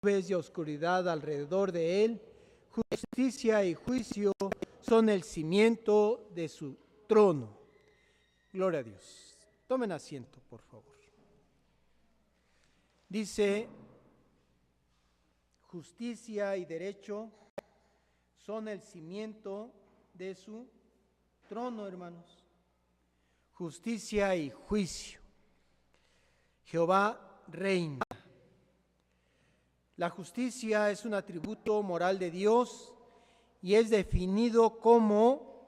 nubes y oscuridad alrededor de él. Justicia y juicio son el cimiento de su trono. Gloria a Dios. Tomen asiento, por favor. Dice, justicia y derecho son el cimiento de su trono, hermanos. Justicia y juicio. Jehová reina. La justicia es un atributo moral de Dios y es definido como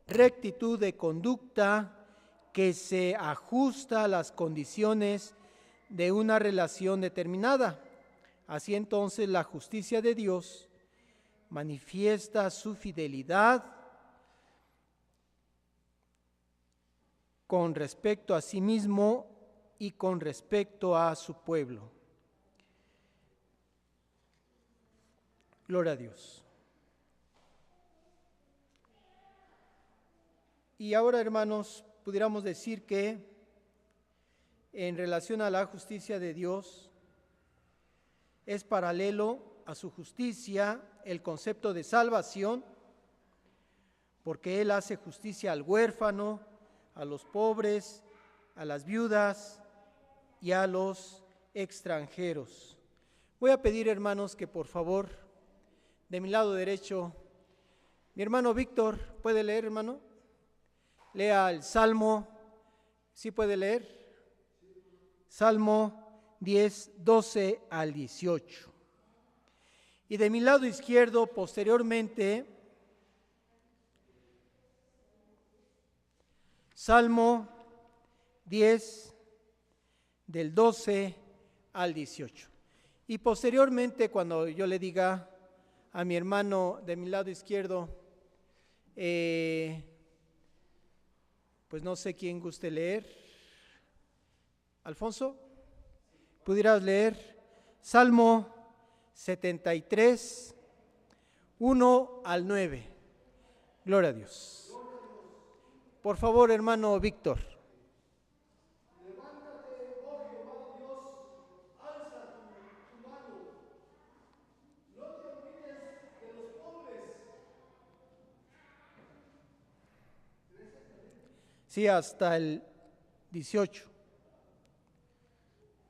rectitud de conducta que se ajusta a las condiciones de una relación determinada. Así entonces la justicia de Dios manifiesta su fidelidad con respecto a sí mismo y con respecto a su pueblo. Gloria a Dios. Y ahora, hermanos, pudiéramos decir que en relación a la justicia de Dios es paralelo a su justicia el concepto de salvación, porque Él hace justicia al huérfano, a los pobres, a las viudas y a los extranjeros. Voy a pedir, hermanos, que por favor, de mi lado derecho, mi hermano Víctor, ¿puede leer, hermano? Lea el Salmo, ¿sí puede leer? Salmo 10, 12 al 18. Y de mi lado izquierdo, posteriormente, Salmo 10, del 12 al 18. Y posteriormente, cuando yo le diga a mi hermano de mi lado izquierdo, pues no sé quién guste leer. Alfonso, ¿pudieras leer Salmo 73, 1 al 9? Gloria a Dios. Por favor, hermano Víctor. Levántate, oh Jehová Dios, alza tu mano. No te olvides de los pobres. Sí, hasta el 18.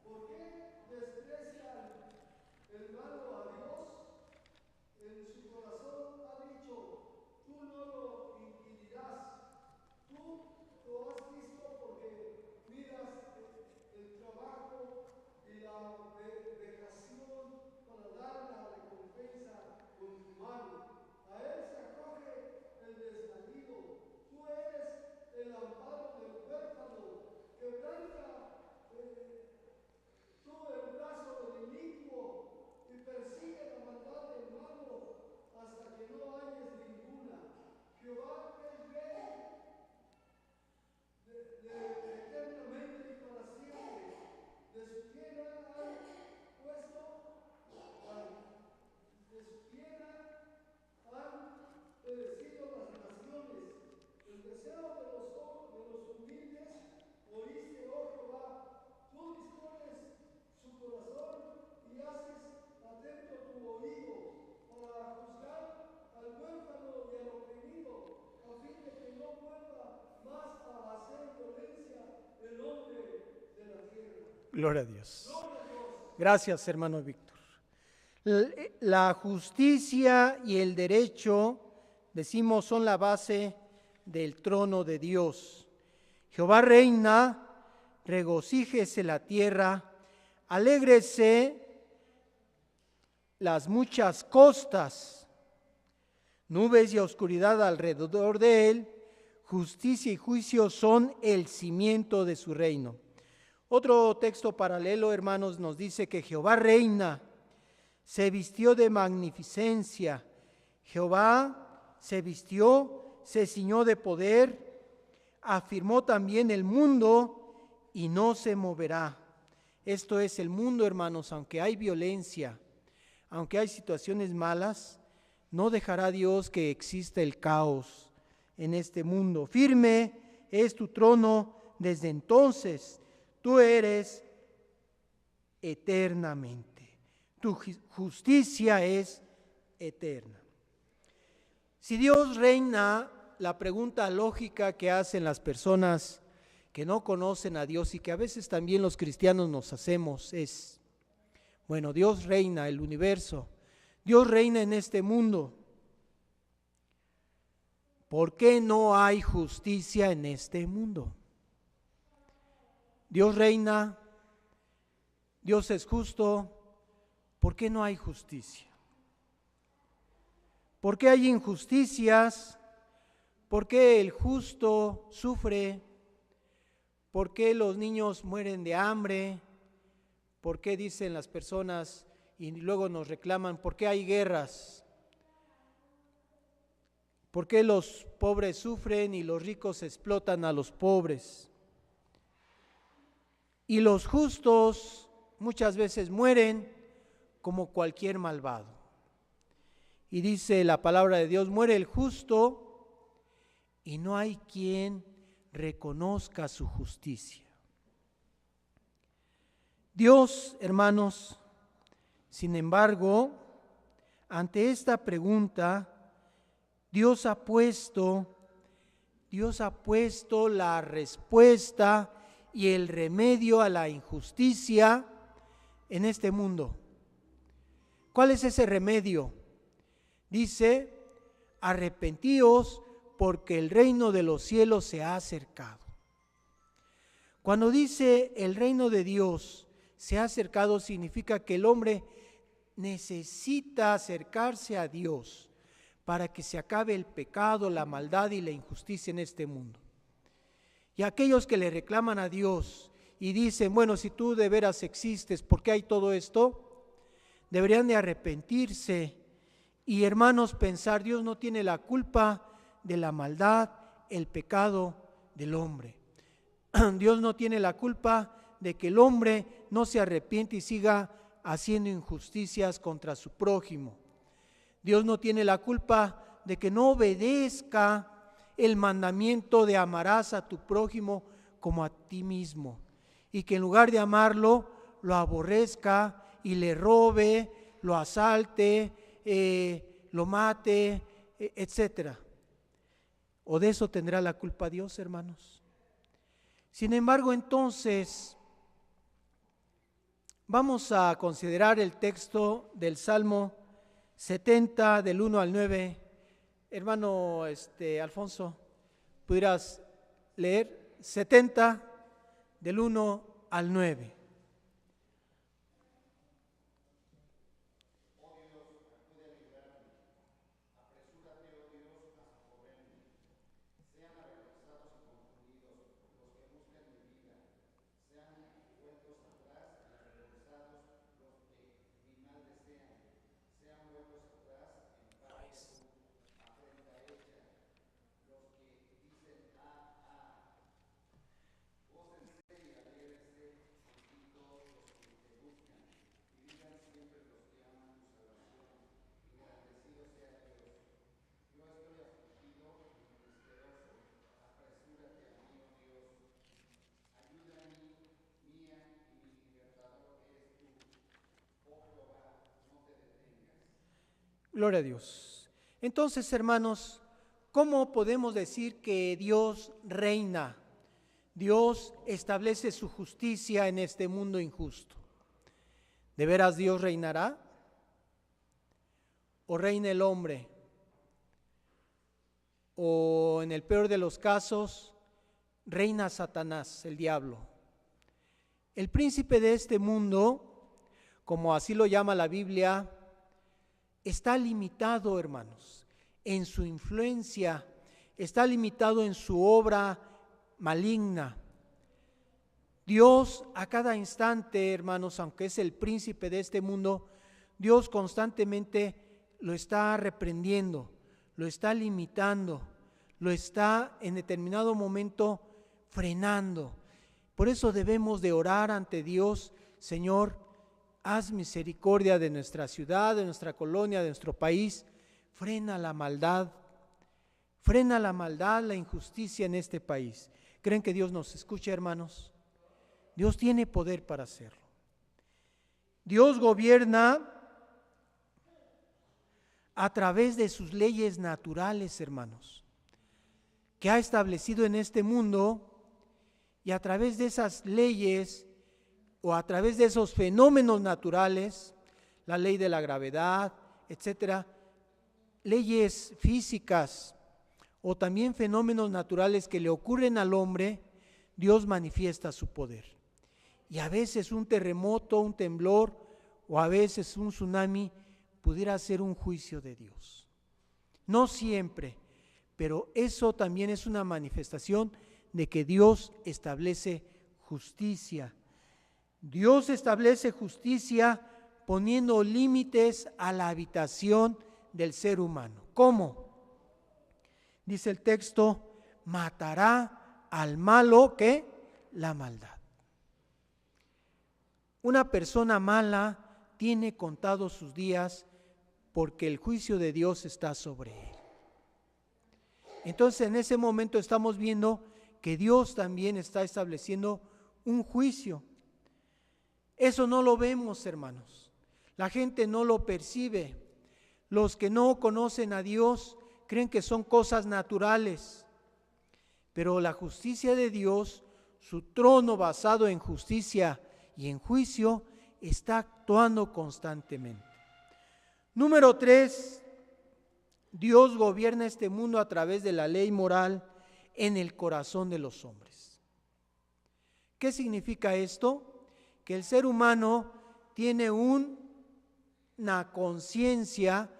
¿Por qué desprecian el malo a Dios? En su corazón ha dicho, tú no lo impedirás. Tú lo has visto porque miras el trabajo y la vejación para dar la recompensa con tu mano. A él se acoge el desvalido. Tú eres el amparo del huérfano. Quebranta tú el brazo del inicuo y persigue la maldad del malo hasta que no halles ninguna. Jehová es rey eternamente y para siempre. De su tierra han puesto, de su tierra han perecido las naciones. El deseo de los humildes oíste, oh Jehová. Tú dispones su corazón y haces atento tu oído para juzgar al huérfano y al oprimido, a fin de que no vuelva más a hacer violencia el hombre de la tierra. Gloria a Dios. Gracias, hermano Víctor. La justicia y el derecho, decimos, son la base del trono de Dios. Jehová reina, regocíjese la tierra, alégrese las muchas costas, nubes y oscuridad alrededor de él, justicia y juicio son el cimiento de su reino. Otro texto paralelo, hermanos, nos dice que Jehová reina, se vistió de magnificencia. Jehová se vistió, se ciñó de poder, afirmó también el mundo y no se moverá. Esto es el mundo, hermanos, aunque hay violencia, aunque hay situaciones malas, no dejará Dios que exista el caos en este mundo. Firme es tu trono desde entonces. Tú eres eternamente. tu justicia es eterna. Si Dios reina, la pregunta lógica que hacen las personas que no conocen a Dios y que a veces también los cristianos nos hacemos es, bueno, Dios reina el universo, Dios reina en este mundo. ¿Por qué no hay justicia en este mundo? Dios reina, Dios es justo, ¿por qué no hay justicia? ¿Por qué hay injusticias? ¿Por qué el justo sufre? ¿Por qué los niños mueren de hambre? ¿Por qué dicen las personas y luego nos reclaman, por qué hay guerras? ¿Por qué los pobres sufren y los ricos explotan a los pobres? Y los justos muchas veces mueren como cualquier malvado. Y dice la palabra de Dios, muere el justo y no hay quien reconozca su justicia. Dios, hermanos, sin embargo, ante esta pregunta, Dios ha puesto la respuesta y el remedio a la injusticia en este mundo. ¿Cuál es ese remedio? Dice, arrepentíos porque el reino de los cielos se ha acercado. Cuando dice el reino de Dios se ha acercado, significa que el hombre necesita acercarse a Dios para que se acabe el pecado, la maldad y la injusticia en este mundo. Y aquellos que le reclaman a Dios y dicen, bueno, si tú de veras existes, ¿por qué hay todo esto? Deberían de arrepentirse y, hermanos, pensar, Dios no tiene la culpa de la maldad, el pecado del hombre. Dios no tiene la culpa de que el hombre no se arrepiente y siga haciendo injusticias contra su prójimo. Dios no tiene la culpa de que no obedezca el mandamiento de amarás a tu prójimo como a ti mismo, y que en lugar de amarlo, lo aborrezca y le robe, lo asalte, lo mate, etcétera. ¿O de eso tendrá la culpa Dios, hermanos? Sin embargo, entonces, vamos a considerar el texto del Salmo 70, del 1 al 9. Hermano Alfonso, ¿pudieras leer 70, del 1 al 9? Gloria a Dios. Entonces, hermanos, ¿cómo podemos decir que Dios reina? Dios establece su justicia en este mundo injusto. ¿De veras Dios reinará? ¿O reina el hombre? ¿O en el peor de los casos, reina Satanás, el diablo? El príncipe de este mundo, como así lo llama la Biblia, está limitado, hermanos, en su influencia, está limitado en su obra maligna. Dios a cada instante, hermanos, aunque es el príncipe de este mundo, Dios constantemente lo está reprendiendo, lo está limitando, lo está en determinado momento frenando. Por eso debemos de orar ante Dios, Señor, haz misericordia de nuestra ciudad, de nuestra colonia, de nuestro país. Frena la maldad, la injusticia en este país. ¿Creen que Dios nos escucha, hermanos? Dios tiene poder para hacerlo. Dios gobierna a través de sus leyes naturales, hermanos, que ha establecido en este mundo, y a través de esas leyes o a través de esos fenómenos naturales, la ley de la gravedad, etcétera, leyes físicas o también fenómenos naturales que le ocurren al hombre, Dios manifiesta su poder. Y a veces un terremoto, un temblor o a veces un tsunami pudiera ser un juicio de Dios. No siempre, pero eso también es una manifestación de que Dios establece justicia. Dios establece justicia poniendo límites a la habitación del ser humano. ¿Cómo? Dice el texto, matará al malo que la maldad. Una persona mala tiene contados sus días porque el juicio de Dios está sobre él. Entonces en ese momento estamos viendo que Dios también está estableciendo un juicio. Eso no lo vemos, hermanos. La gente no lo percibe. Los que no conocen a Dios creen que son cosas naturales. Pero la justicia de Dios, su trono basado en justicia y en juicio, está actuando constantemente. Número 3, Dios gobierna este mundo a través de la ley moral en el corazón de los hombres. ¿Qué significa esto? Que el ser humano tiene una conciencia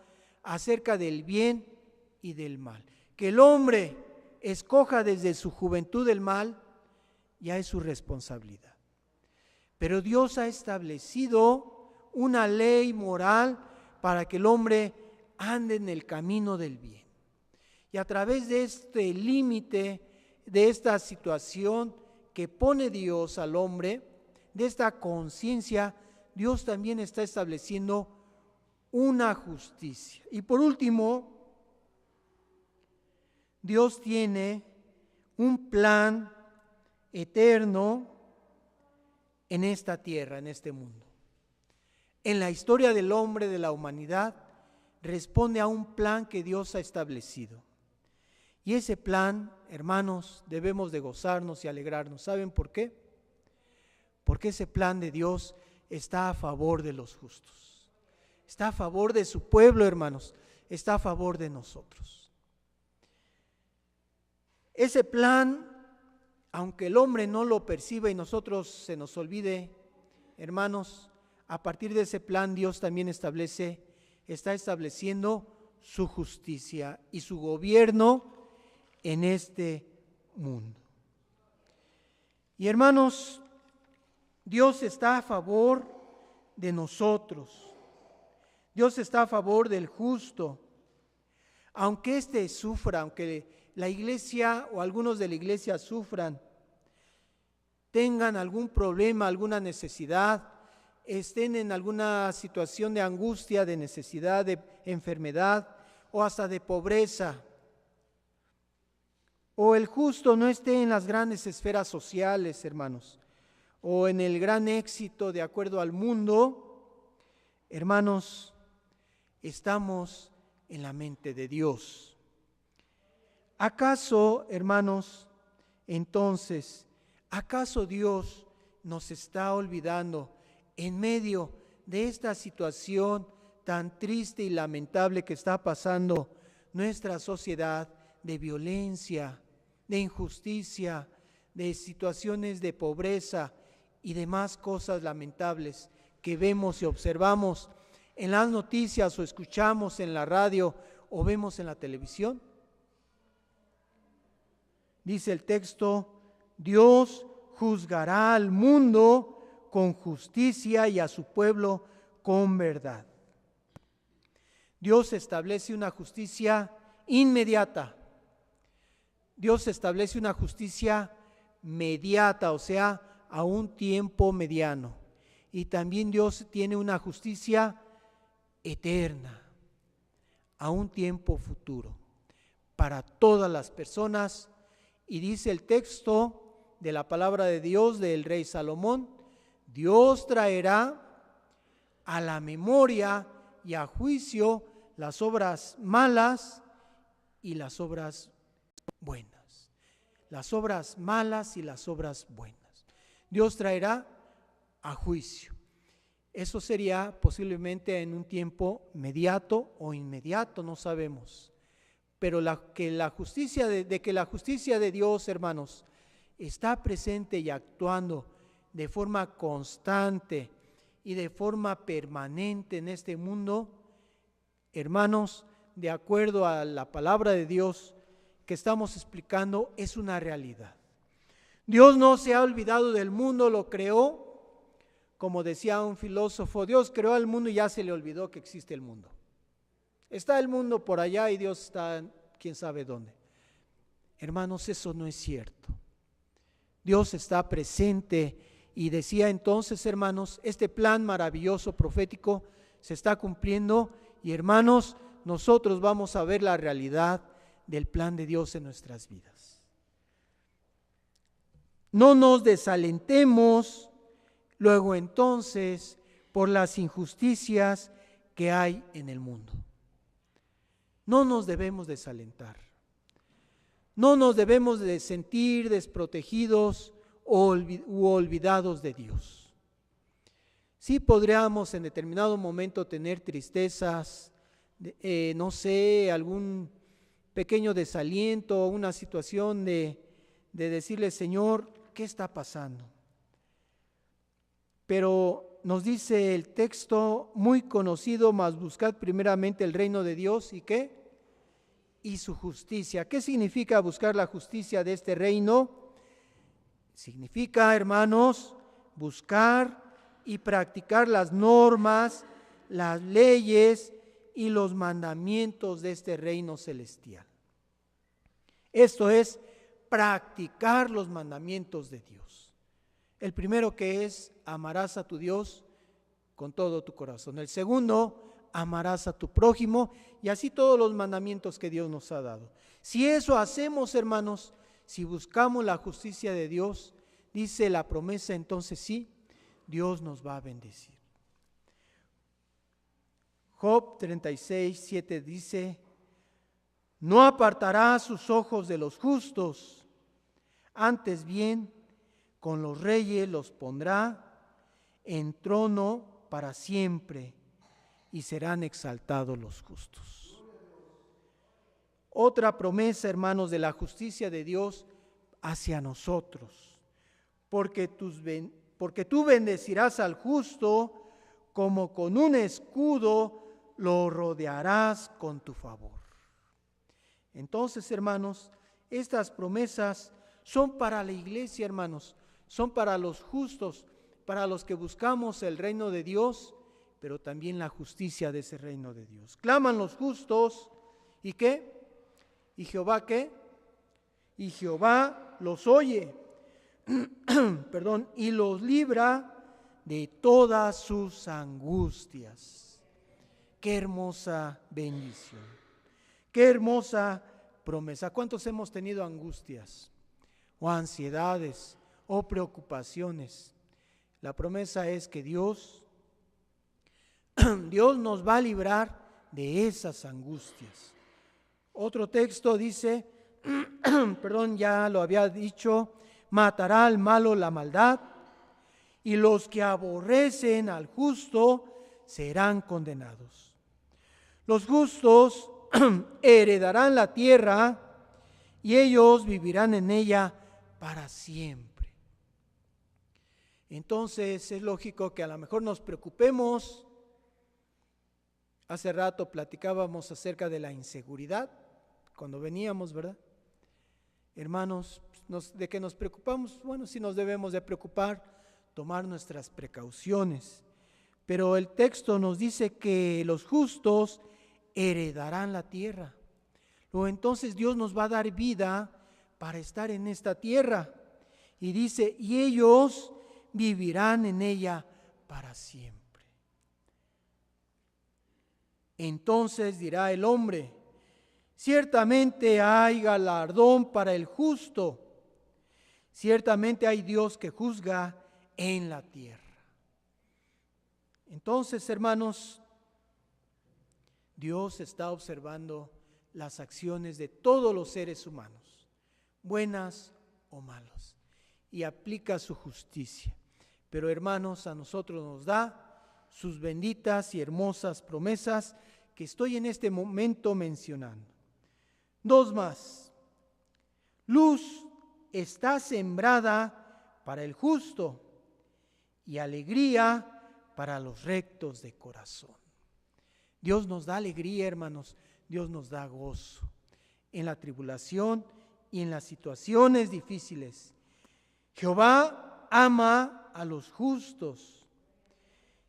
acerca del bien y del mal. Que el hombre escoja desde su juventud el mal, ya es su responsabilidad. Pero Dios ha establecido una ley moral para que el hombre ande en el camino del bien. Y a través de este límite, de esta situación que pone Dios al hombre, de esta conciencia, Dios también está estableciendo una justicia. Y por último, Dios tiene un plan eterno en esta tierra, en este mundo. En la historia del hombre, de la humanidad, responde a un plan que Dios ha establecido. Y ese plan, hermanos, debemos de gozarnos y alegrarnos. ¿Saben por qué? Porque ese plan de Dios está a favor de los justos. Está a favor de su pueblo, hermanos. Está a favor de nosotros. Ese plan, aunque el hombre no lo perciba y nosotros se nos olvide, hermanos, a partir de ese plan Dios también está estableciendo su justicia y su gobierno en este mundo. Y hermanos, Dios está a favor de nosotros. Dios está a favor del justo. Aunque éste sufra, aunque la iglesia o algunos de la iglesia sufran, tengan algún problema, alguna necesidad, estén en alguna situación de angustia, de necesidad, de enfermedad o hasta de pobreza, o el justo no esté en las grandes esferas sociales, hermanos, o en el gran éxito de acuerdo al mundo, hermanos, estamos en la mente de Dios. ¿Acaso, hermanos, entonces, acaso Dios nos está olvidando en medio de esta situación tan triste y lamentable que está pasando nuestra sociedad, de violencia, de injusticia, de situaciones de pobreza y demás cosas lamentables que vemos y observamos en las noticias o escuchamos en la radio o vemos en la televisión? Dice el texto, Dios juzgará al mundo con justicia y a su pueblo con verdad. Dios establece una justicia inmediata. Dios establece una justicia mediata, o sea, a un tiempo mediano. Y también Dios tiene una justicia eterna, a un tiempo futuro, para todas las personas. Y dice el texto de la palabra de Dios del rey Salomón, Dios traerá a la memoria y a juicio las obras malas y las obras buenas. Las obras malas y las obras buenas. Dios traerá a juicio. Eso sería posiblemente en un tiempo mediato o inmediato, no sabemos. Pero que la justicia de Dios, hermanos, está presente y actuando de forma constante y de forma permanente en este mundo, hermanos, de acuerdo a la palabra de Dios que estamos explicando, es una realidad. Dios no se ha olvidado del mundo, lo creó. Como decía un filósofo, Dios creó al mundo y ya se le olvidó que existe el mundo. Está el mundo por allá y Dios está quién sabe dónde. Hermanos, eso no es cierto. Dios está presente y decía entonces, hermanos, este plan maravilloso profético se está cumpliendo y hermanos, nosotros vamos a ver la realidad del plan de Dios en nuestras vidas. No nos desalentemos luego entonces por las injusticias que hay en el mundo. No nos debemos desalentar. No nos debemos de sentir desprotegidos u olvidados de Dios. Sí podríamos en determinado momento tener tristezas, no sé, algún pequeño desaliento, una situación de decirle, Señor, ¿qué está pasando? Pero nos dice el texto muy conocido, mas buscad primeramente el reino de Dios y ¿qué? Y su justicia. ¿Qué significa buscar la justicia de este reino? Significa, hermanos, buscar y practicar las normas, las leyes y los mandamientos de este reino celestial. Esto es practicar los mandamientos de Dios. El primero que es, amarás a tu Dios con todo tu corazón. El segundo, amarás a tu prójimo y así todos los mandamientos que Dios nos ha dado. Si eso hacemos, hermanos, si buscamos la justicia de Dios, dice la promesa, entonces sí, Dios nos va a bendecir. Job 36:7 dice, no apartará sus ojos de los justos, antes bien con los reyes los pondrá en trono para siempre y serán exaltados los justos. Otra promesa, hermanos, de la justicia de Dios hacia nosotros, porque tú bendecirás al justo como con un escudo lo rodearás con tu favor. Entonces, hermanos, estas promesas son para la iglesia, hermanos, son para los justos, para los que buscamos el reino de Dios, pero también la justicia de ese reino de Dios. Claman los justos, ¿y qué? ¿Y Jehová qué? Y Jehová los oye, y los libra de todas sus angustias. Qué hermosa bendición, qué hermosa promesa. ¿Cuántos hemos tenido angustias o ansiedades o preocupaciones? La promesa es que Dios nos va a librar de esas angustias. Otro texto dice, ya lo había dicho, matará al malo la maldad y los que aborrecen al justo serán condenados. Los justos heredarán la tierra y ellos vivirán en ella para siempre. Entonces es lógico que a lo mejor nos preocupemos. Hace rato platicábamos acerca de la inseguridad, cuando veníamos, ¿verdad? Hermanos, ¿de qué nos preocupamos? Bueno, sí nos debemos de preocupar, tomar nuestras precauciones. Pero el texto nos dice que los justos heredarán la tierra. Luego entonces Dios nos va a dar vida para estar en esta tierra. Y dice, y ellos vivirán en ella para siempre. Entonces dirá el hombre, ciertamente hay galardón para el justo, ciertamente hay Dios que juzga en la tierra. Entonces, hermanos, Dios está observando las acciones de todos los seres humanos, buenas o malas, y aplica su justicia. Pero hermanos, a nosotros nos da sus benditas y hermosas promesas que estoy en este momento mencionando. Dos más. Luz está sembrada para el justo y alegría para los rectos de corazón. Dios nos da alegría, hermanos. Dios nos da gozo en la tribulación y en las situaciones difíciles. Jehová ama a los justos.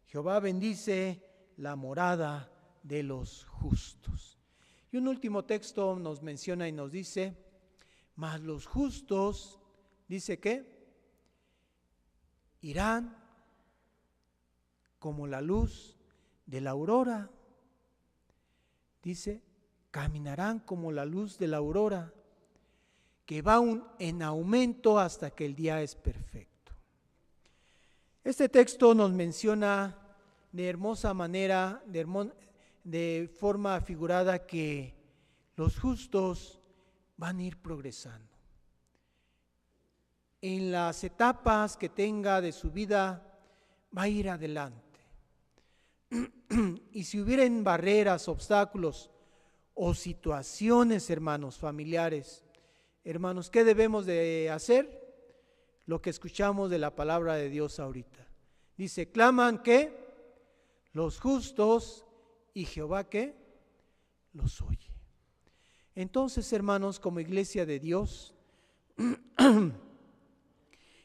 Jehová bendice la morada de los justos. Y un último texto nos menciona y nos dice, mas los justos, dice que, irán como la luz de la aurora. Dice, caminarán como la luz de la aurora, que va en aumento hasta que el día es perfecto. Este texto nos menciona de hermosa manera, de forma figurada, que los justos van a ir progresando. En las etapas que tenga de su vida, va a ir adelante. Y si hubieran barreras, obstáculos o situaciones, hermanos, familiares, hermanos, ¿qué debemos de hacer? Lo que escuchamos de la palabra de Dios ahorita. Dice, claman ¿qué? Los justos, y Jehová ¿qué? Los oye. Entonces, hermanos, como iglesia de Dios, en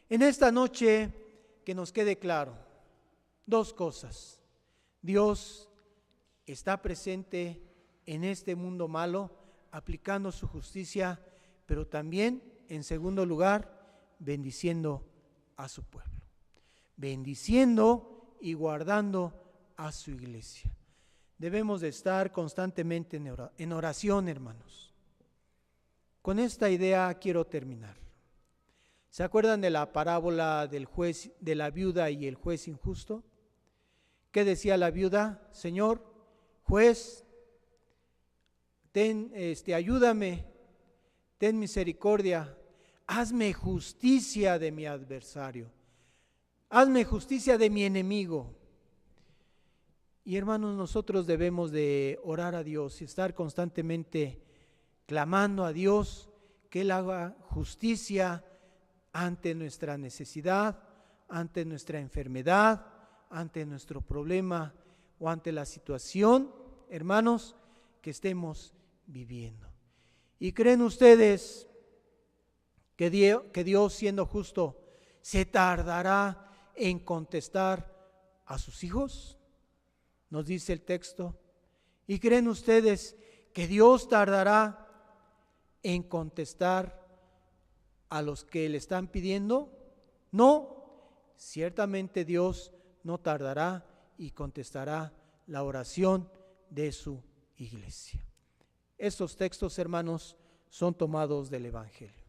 esta noche que nos quede claro dos cosas. Dios está presente en este mundo malo, aplicando su justicia, pero también, en segundo lugar, bendiciendo a su pueblo, bendiciendo y guardando a su iglesia. Debemos de estar constantemente en oración, hermanos. Con esta idea quiero terminar. ¿Se acuerdan de la parábola del juez, de la viuda y el juez injusto? ¿Qué decía la viuda? Señor, juez, ayúdame, ten misericordia, hazme justicia de mi adversario, hazme justicia de mi enemigo. Y hermanos, nosotros debemos de orar a Dios y estar constantemente clamando a Dios que Él haga justicia ante nuestra necesidad, ante nuestra enfermedad, ante nuestro problema o ante la situación, hermanos, que estemos viviendo. ¿Y creen ustedes que Dios, siendo justo, se tardará en contestar a sus hijos? Nos dice el texto. ¿Y creen ustedes que Dios tardará en contestar a los que le están pidiendo? No, ciertamente Dios no tardará y contestará la oración de su iglesia. Estos textos, hermanos, son tomados del Evangelio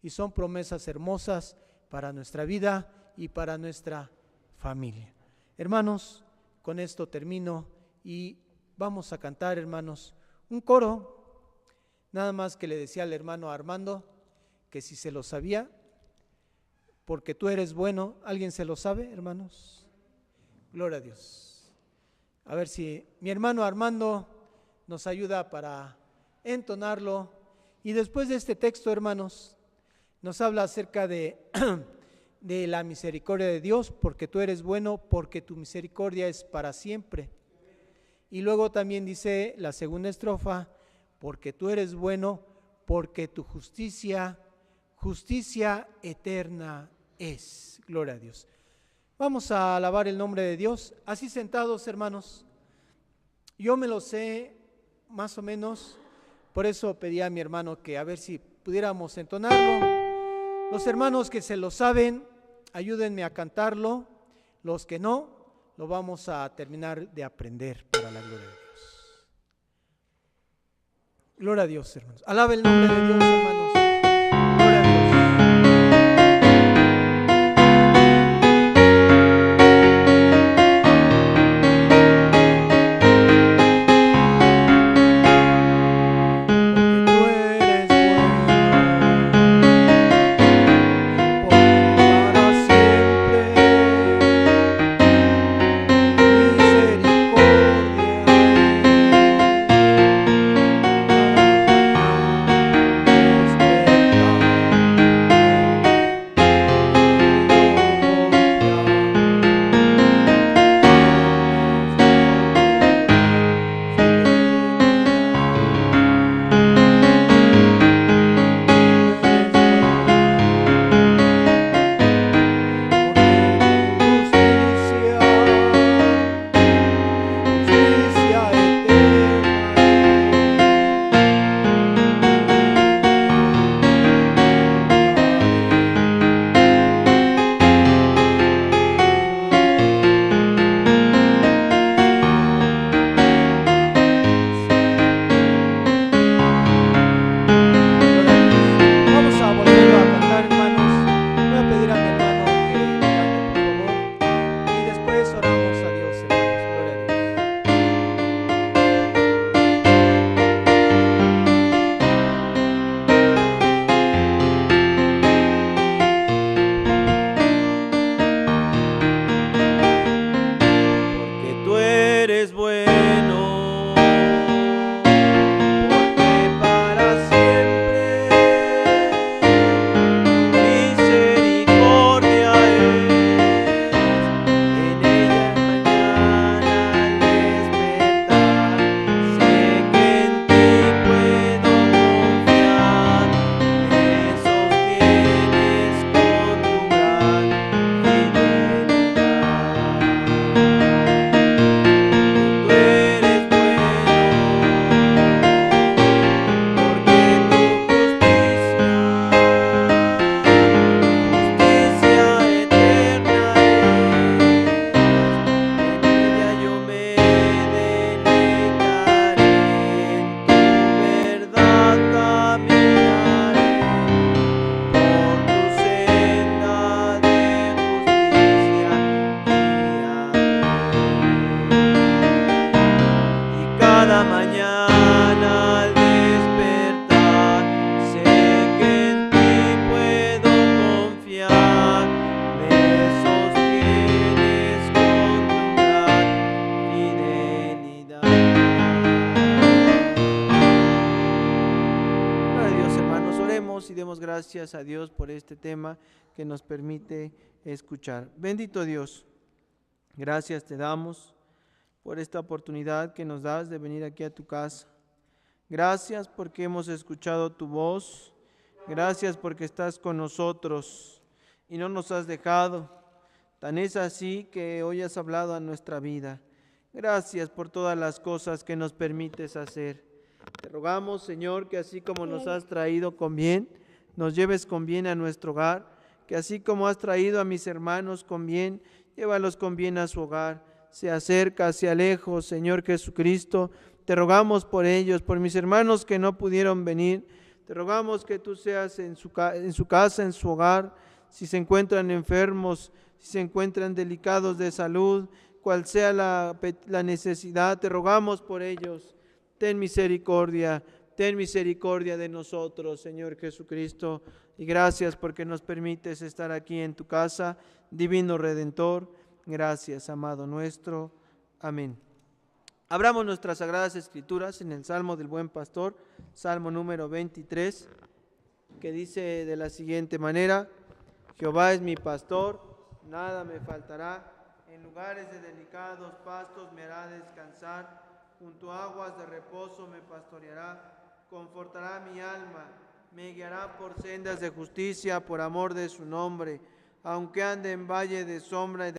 y son promesas hermosas para nuestra vida y para nuestra familia. Hermanos, con esto termino y vamos a cantar, hermanos, un coro, nada más que le decía al hermano Armando que si se lo sabía, porque tú eres bueno. ¿Alguien se lo sabe, hermanos? Gloria a Dios. A ver si mi hermano Armando nos ayuda para entonarlo. Y después de este texto, hermanos, nos habla acerca de la misericordia de Dios, porque tú eres bueno, porque tu misericordia es para siempre. Y luego también dice la segunda estrofa, porque tú eres bueno, porque tu justicia eterna es. Gloria a Dios. Vamos a alabar el nombre de Dios, así sentados, hermanos. Yo me lo sé más o menos, por eso pedí a mi hermano que a ver si pudiéramos entonarlo. Los hermanos que se lo saben, ayúdenme a cantarlo. Los que no, lo vamos a terminar de aprender para la gloria de Dios. Gloria a Dios, hermanos. Alaba el nombre de Dios, hermanos. Gloria a Dios. Cada mañana al despertar, sé que en ti puedo confiar. Me sostienes con tu gran fidelidad. Gloria a Dios, hermanos, oremos y demos gracias a Dios por este tema que nos permite escuchar. Bendito Dios, gracias te damos por esta oportunidad que nos das de venir aquí a tu casa. Gracias porque hemos escuchado tu voz. Gracias porque estás con nosotros y no nos has dejado. Tan es así que hoy has hablado a nuestra vida. Gracias por todas las cosas que nos permites hacer. Te rogamos, Señor, que así como nos has traído con bien, nos lleves con bien a nuestro hogar, que así como has traído a mis hermanos con bien, llévalos con bien a su hogar. Sea cerca, sea lejos, Señor Jesucristo, te rogamos por ellos, por mis hermanos que no pudieron venir. Te rogamos que tú seas en su casa, en su hogar, si se encuentran enfermos, si se encuentran delicados de salud, cual sea la necesidad, te rogamos por ellos. Ten misericordia de nosotros, Señor Jesucristo, y gracias porque nos permites estar aquí en tu casa, Divino Redentor. Gracias, amado nuestro. Amén. Abramos nuestras sagradas escrituras en el Salmo del Buen Pastor, Salmo número 23, que dice de la siguiente manera: Jehová es mi pastor, nada me faltará, en lugares de delicados pastos me hará descansar, junto a aguas de reposo me pastoreará, confortará mi alma, me guiará por sendas de justicia por amor de su nombre, aunque ande en valle de sombra y de